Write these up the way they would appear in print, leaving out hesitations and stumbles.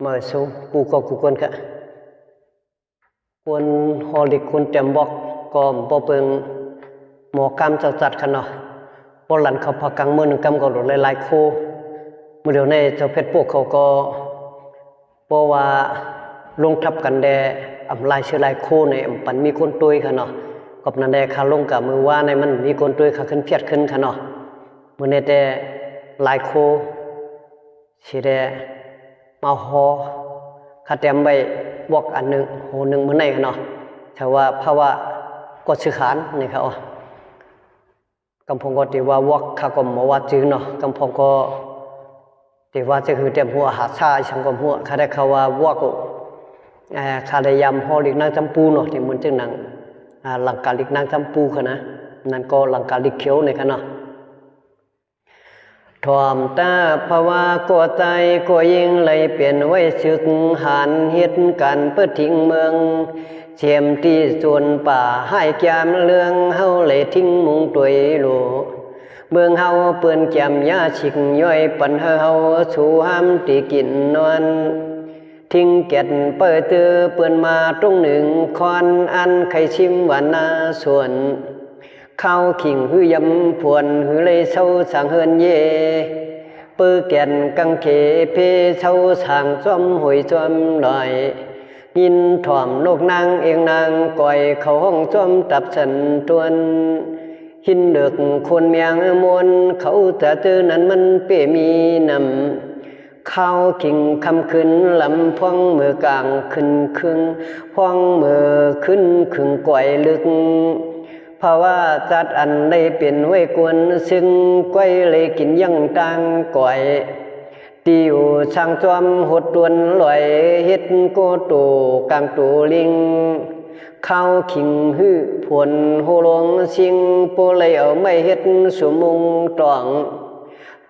mở sốกูcóกูquân cả quân hồ lịch quân chém bọc còn bao bừng mỏ cam chặt chặt khăn nọ bao lầnเขาพักกลางมือหนึ่งกำก็หลุดหลายๆคู่เมื่อเดี๋ยวนี้เจ้าเพชรพวกเขาก็บอกว่าลงทับกันแดอำลายเชื้อหลายคู่ในปันมีคนตุยค่ะเนาะกับนันแดขาลงกับมือว่าในมันมีคนตุยขาขึ้นเพียดขึ้นค่ะเนาะเมื่อนี้แต่หลายคู่สิได้มาหอขาเตรียมไปบอกอันหนึ่งโหหนึ่งเมื่อไหร่ค่ะเนาะแต่ว่าภาวะก็สื่อขานนี่ค่ะอ๋อกำพงก็ตีว่าวอกข้าก็มาว่าจื้อเนาะกำพงก็ตีว่าจะคือเตรียมหัวหาชาช่างกำหัวข้าได้ข่าวว่าวอกก็ข้าได้ยำฮอลิกนางจำปูเนาะที่มันจึงนางหลังกาลิกนางจำปูค่ะนะนั่นก็หลังกาลิกเขียวนี่ค่ะเนาะทอมตาภาวะก็ใจก็ยิ่งเลยเปลี่ยนไว้ศึกหันเหตุการเปิดทิ้งเมืองเชียมที่ส่วนป่าให้แก้มเรื่องเฮาเลยทิ้งมุงตัวยโลเมืองเฮาเปื้อนแก้มยาฉิกย่อยปันเฮาสู่ห้ามตีกินนอนทิ้งเก็ดเปิดเตือเปื้อนมาตรงหนึ่งคอนอันไข่ชิมหวานนาส่วนข้าวขิงหื้อยำผวนหื้อเลยเศร้าสังเฮินเย่ปื้อแก่นกังเขเพเศร้าสังจอมหอยจอมลอยยินถ่อมโลกนางเองนางก่อยเขาห้องจอมตับฉันตวนหินเดือกคนเมียงมวนเขาแต่ตื้อนั้นมันเป้มีนำข้าวขิงคำขึ้นลำพองมือกลางขึ้นครึ่งพองมือขึ้นครึ่งก่อยลึกภาวะจัดอันได้เป็นไว้กวนซึ่งก้อยเลยกินยังตังก่อยติวช่างจอมหดตวนลอยเฮ็ดโกโตกลางตูลิงข้าวขิงหื้อผลโหลงสิงโปเลยเอาไม่เฮ็ดสมุงตรอง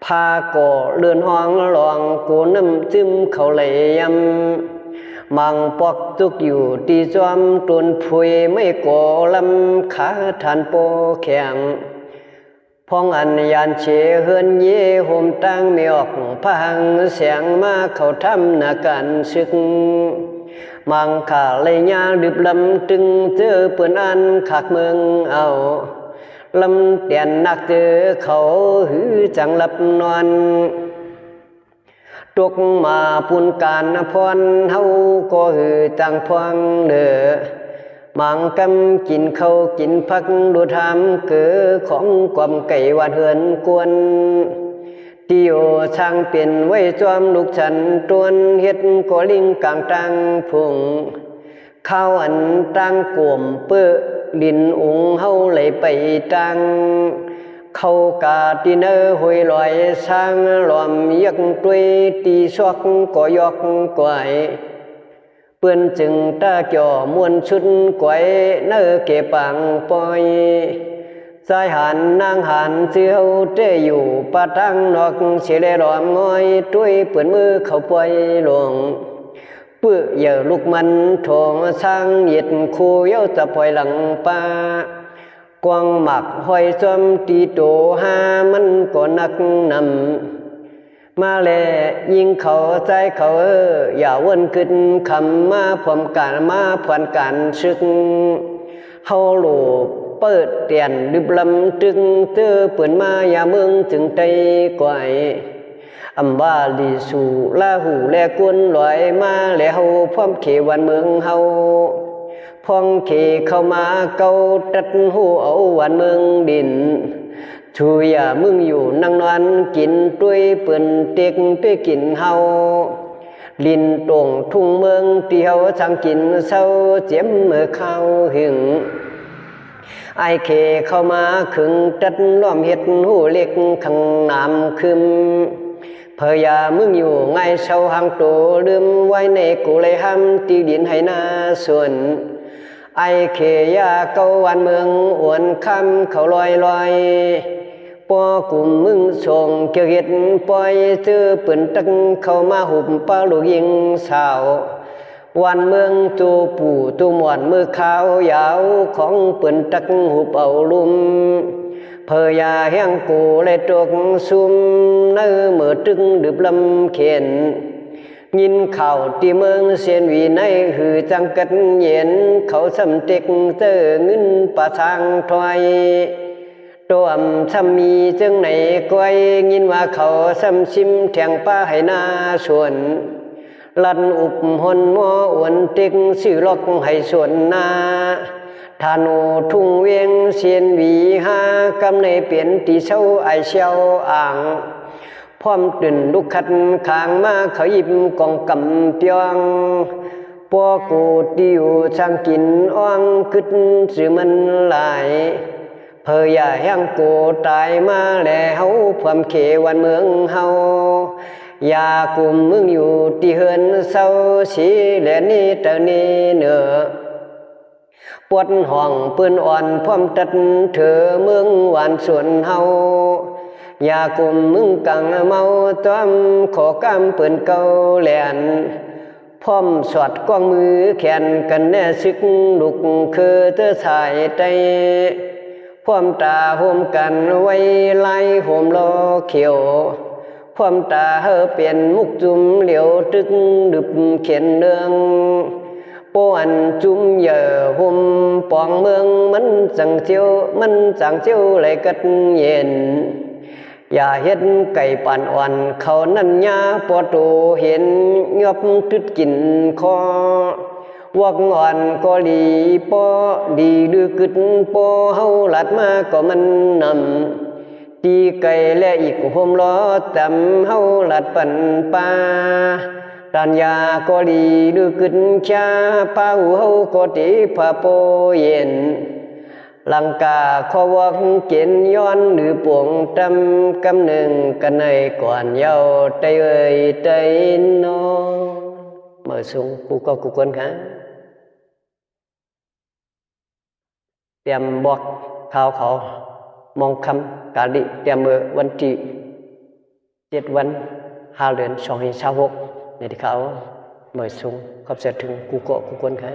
พาก่อเลื่อนห้องหลองกูน้ำจิ้มเขาเลยยำมังปอกตุกอยู่ตีจอมตุนพุยไม่ก่อลำขาทานโปแข็งพองอันยานเชเฮือนเย่โฮมตั้งไม่ออกพังเสียงมาเขาทำนาการศึกมังขาเลยยาดึบลำตึงเจอเปื่อนอันขากเมืองเอาลำเตียนนักเจอเขาหือจังหลับนอนตกมาปุนการพรเฮาก็หือจังพวงเด้อมังกำกินเขากินพักดูทำเกือของความไก่วาดเฮือนกวนติโอช่างเปลี่ยนไว้จอมลูกฉันตวนเฮ็ดก็ลิงกลางตังพุงข้าวอันตังกวมเปื้อลินอุงเฮาเลยไปตังเขากาตีเนอหวยลอยสร้างหลอมยักตุยตีซอกก็ยอกกวายเปื้อนจึงตาเกี่ยวมวนชุดก๋วยเนื้อเก็บปังปอยสายหันนางหันเสียวเตอยู่ปะตั้งนอกเฉลรอมงอยตุยเปื้อนมือเขาปล่อยลงเปื้อเยอะลูกมันทองสร้างเหยียดคู่เย้าจะปล่อยหลังป่ากวางหมักหอยจอมตีโตหามันก็นักนำมาแลยิงเขาใจเขาอย่าวนขึ้นคำมาพร้อมกันมาผ่อนกันซึกเฮาโลบเปิดเตียนดึบลำตึงเตอเปื่อนมาอย่าเมืองถึงใจก่อยอำว่าลีสู่ลาหูแลกวนลอยมาแลเฮาพร้อมเขวันเมืองเฮาพองเขเข้ามาเกาตัดหูเอาวันเมืองดินชูอย่ามึงอยู่นั่งนอนกินด้วยเปื่อนเต็กไปกินเฮาลินตรงทุ่งเมืองที่เฮาช่างกินเศร้าเจ็บเมื่อข้าวหึงไอเคเข้ามาขึงตัดล้อมเห็ดหูเล็กขังน้ำคึมเพยามึงอยู่ไงเศร้าหางโตลืมไว้ในกูเลยห้ำตีดินให้นาส่วนไอเคยาเกาวันเมืองอ้วนคำเขาลอยปอกลุ่มมึงส่งเกี่ยวเห็ดปล่อยเจอปืนตักเข้ามาหุบปลาลูกยิงสาววันเมืองตูปู่ตูหมวนมือขาวยาวของปืนตักหุบเอาลุมเพยาแห้งกูเลยตกซุ่มเนื้อเมื่อตึงดึบลำเข็น ยินข่าวที่เมืองเสียนวีในหือจังกัดเย็นเขาสำเต็กเตอเงินประทางถอยตัวซ้ำมีจึงไหนก้อยยินว่าเขาซ้ำชิมแทงป้าให้นาส่วนลันอุบหนมออวนติกสิลอกให้ส่วนนาธานูทุ่งเวียงเสียนวีหากำในเปลี่ยนตีเช้าไอเชียวอ่างพร้อมตื่นลุกขัดขางมาเขายิบกองกำเปียงปัวกูติวช่างกินอ่องกึดสื่อมันหลายเพออย่าแห้งกูตายมาแลเฮาความเขวันเมืองเฮาอย่ากลุ่มมึงอยู่ที่เฮือนเศร้าสีแลนี่เตนี่เนอปวดห้องปืนอ่อนพร้อมตัดเธอเมืองหวานส่วนเฮาอย่ากลุ่มมึงกังเมาต้อมขอกำปืนเก่าแหลนพร้อมสอดกว้างมือแขนกันแน่ซึกลุกคือเธอสายใจพร้อมตาโฮมกันไว้ไล่โฮมรอเขียวพร้อมตาเฮอเปลี่ยนมุกจุ่มเหลียวตึกดึบเขียนเรื่องปวนจุ่มเหยื่อหุ่มปองเมืองมันจังเจียวเลยกัดเย็นอย่าเห็นไก่ป่านอ่อนเขานั่นยาปอตูเห็นเงือบตึดกินคอวักอ่อนก็ดีปอดีดื้อกึดปอเฮาหลัดมาก็มันนำตีไก่และอีกห่มล้อตำเฮาหลัดปั่นปลาตานยาก็ดีดื้อกึดชาป้าหูเฮาก็ตีผ้าโปเย็นลังกาขวักเกียนย้อนหรือปวงตำกำหนึ่งกันในก่อนเยาใจเอ่ยใจนอเมื่อสูงกูก็กูคนค่ะเตรียมบอกข่าวเขามองคำกาลิเตรียมเมื่อวันที่7 วัน5 เดือน2526ในที่เขาเมื่อสูงขอบเสร็จถึงกูก็กูคนค่ะ